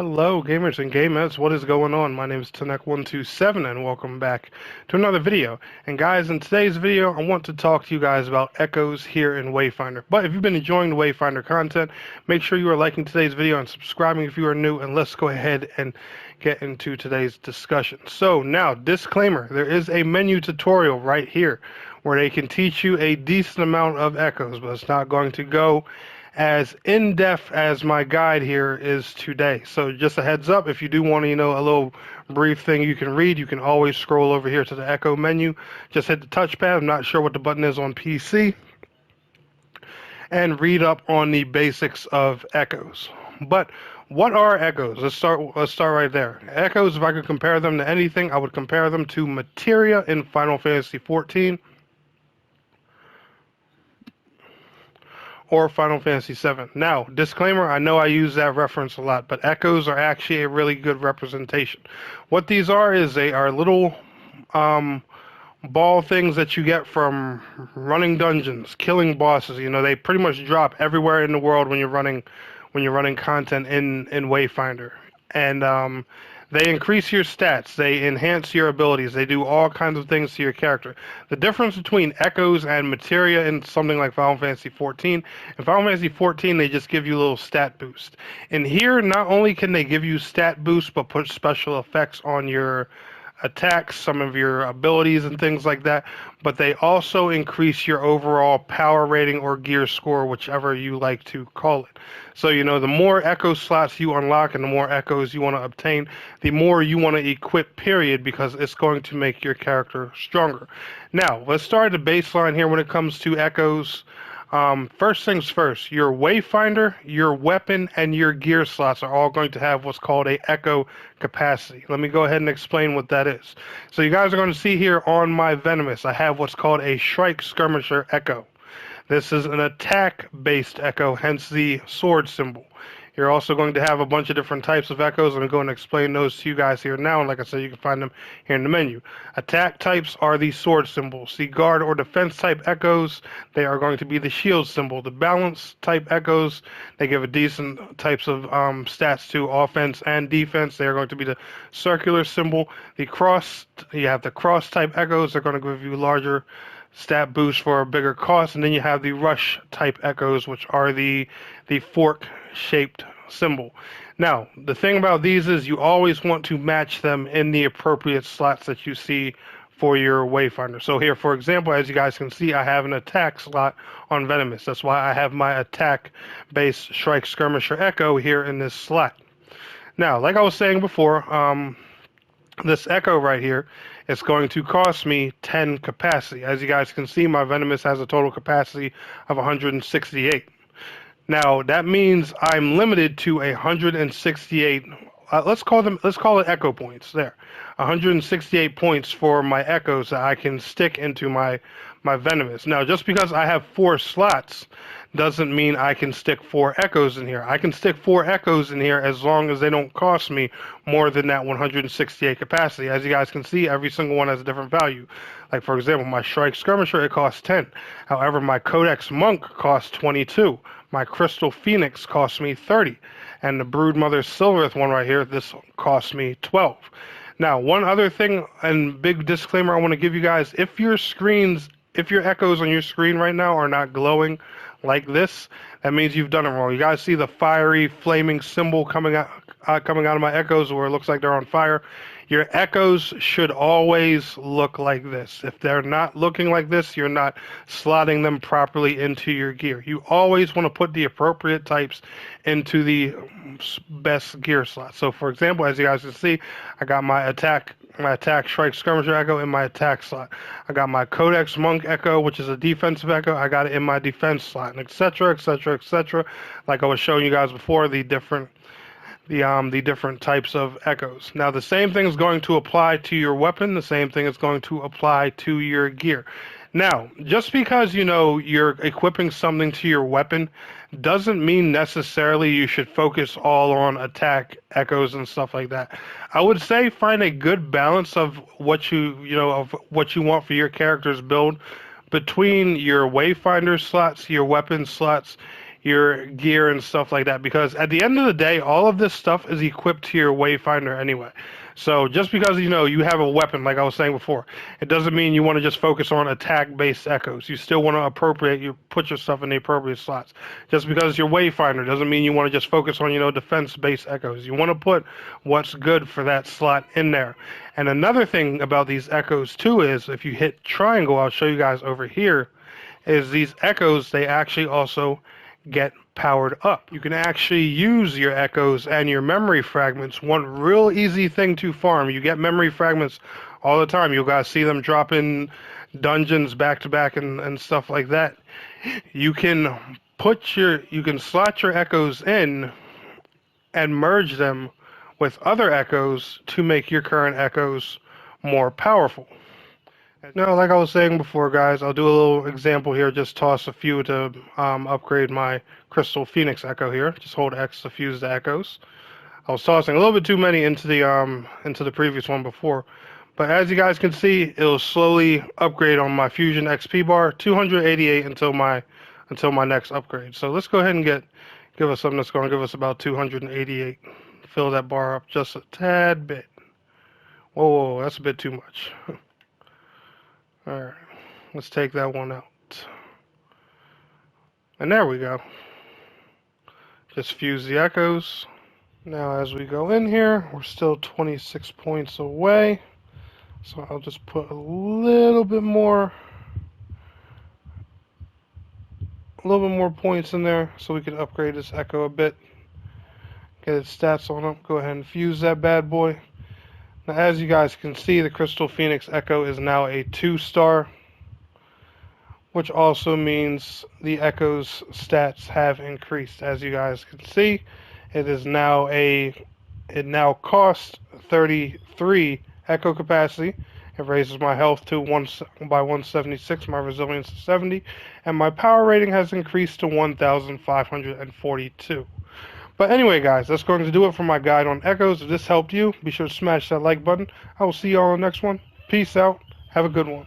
Hello, gamers and gamettes. What is going on? My name is Tanek127, and welcome back to another video. And guys, in today's video, I want to talk to you guys about echoes here in Wayfinder. But if you've been enjoying the Wayfinder content, make sure you are liking today's video and subscribing if you are new. And let's go ahead and get into today's discussion. So now, disclaimer: there is a menu tutorial right here where they can teach you a decent amount of echoes, but it's not going to go as in-depth as my guide here is today. So just a heads up, if you do want to, a little brief thing you can read, you can always scroll over here to the echo menu. Just hit the touchpad. I'm not sure what the button is on PC. And read up on the basics of echoes. But what are echoes? Let's start right there. Echoes, if I could compare them to anything, I would compare them to materia in Final Fantasy XIV. Or Final Fantasy VII. Now, disclaimer, I know I use that reference a lot, but echoes are actually a really good representation. What these are is they are little ball things that you get from running dungeons, killing bosses. They pretty much drop everywhere in the world when you're running content in Wayfinder. And they increase your stats, they enhance your abilities, they do all kinds of things to your character. The difference between echoes and materia in something like Final Fantasy XIV, in Final Fantasy XIV they just give you a little stat boost. In here, not only can they give you stat boost, but put special effects on your attacks, some of your abilities and things like that, but they also increase your overall power rating or gear score, whichever you like to call it. So, the more echo slots you unlock and the more echoes you want to obtain, the more you want to equip, period, because it's going to make your character stronger. Now, let's start at the baseline here when it comes to echoes. First things first, your Wayfinder, your weapon, and your gear slots are all going to have what's called a echo capacity. Let me go ahead and explain what that is. So you guys are going to see here on my Venomous, I have what's called a Shrike Skirmisher Echo. This is an attack-based echo, hence the sword symbol. You're also going to have a bunch of different types of echoes. I'm going to explain those to you guys here now. And like I said, you can find them here in the menu. Attack types are the sword symbols. The guard or defense type echoes, they are going to be the shield symbol. The balance type echoes, they give a decent types of stats to offense and defense. They are going to be the circular symbol. You have the cross type echoes. They're going to give you larger stat boost for a bigger cost, and then you have the rush type echoes, which are the fork shaped symbol. Now, the thing about these is you always want to match them in the appropriate slots that you see for your Wayfinder. So here, for example, as you guys can see, I have an attack slot on Venomous. That's why I have my attack-based Shrike Skirmisher Echo here in this slot. Now, like I was saying before, this echo right here is going to cost me 10 capacity. As you guys can see, my Venomous has a total capacity of 168. Now, that means I'm limited to 168, let's call it echo points there. 168 points for my echoes that I can stick into my Venomous. Now, just because I have 4 slots doesn't mean I can stick 4 echoes in here. I can stick 4 echoes in here as long as they don't cost me more than that 168 capacity. As you guys can see, every single one has a different value. Like, for example, my Shrike Skirmisher, it costs 10. However, my Codex Monk costs 22. My Crystal Phoenix costs me 30. And the Broodmother Silvereth one right here, this costs me 12. Now, one other thing and big disclaimer I want to give you guys, if your echoes on your screen right now are not glowing like this, that means you've done it wrong. You guys see the fiery, flaming symbol coming out of my echoes where it looks like they're on fire. Your echoes should always look like this. If they're not looking like this, you're not slotting them properly into your gear. You always want to put the appropriate types into the best gear slot. So, for example, as you guys can see, I got my attack Shrike Skirmisher Echo in my attack slot. I got my Codex Monk Echo, which is a defensive echo. I got it in my defense slot, and etc., etc., etc. Like I was showing you guys before, the different types of echoes. Now, the same thing is going to apply to your weapon. The same thing is going to apply to your gear. Now, just because you're equipping something to your weapon doesn't mean necessarily you should focus all on attack echoes and stuff like that. I would say find a good balance of what you want for your character's build between your Wayfinder slots, your weapon slots, your gear and stuff like that, because at the end of the day, all of this stuff is equipped to your Wayfinder anyway. So just because you have a weapon, like I was saying before, it doesn't mean you want to just focus on attack-based echoes. You still want to put your stuff in the appropriate slots. Just because you're Wayfinder doesn't mean you want to just focus on defense-based echoes. You want to put what's good for that slot in there. And another thing about these echoes too is if you hit triangle, I'll show you guys over here, is these echoes, they actually also get powered up. You can actually use your echoes and your memory fragments. One real easy thing to farm. You get memory fragments all the time. You guys see them drop in dungeons back to back and stuff like that. You can slot your echoes in and merge them with other echoes to make your current echoes more powerful. Now, like I was saying before, guys, I'll do a little example here. Just toss a few to upgrade my Crystal Phoenix Echo here. Just hold X to fuse the echoes. I was tossing a little bit too many into the previous one before, but as you guys can see, it'll slowly upgrade on my Fusion XP bar, 288 until my next upgrade. So let's go ahead and give us something that's going to give us about 288. Fill that bar up just a tad bit. Whoa, that's a bit too much. Alright, let's take that one out. And there we go. Just fuse the echoes. Now as we go in here, we're still 26 points away. So I'll just put a little bit more points in there so we can upgrade this echo a bit. Get its stats on them. Go ahead and fuse that bad boy. Now, as you guys can see, the Crystal Phoenix Echo is now a 2-star, which also means the Echo's stats have increased. As you guys can see, it now costs 33 Echo capacity. It raises my health to by 176, my resilience to 70, and my power rating has increased to 1,542. But anyway, guys, that's going to do it for my guide on echoes. If this helped you, be sure to smash that like button. I will see you all on the next one. Peace out. Have a good one.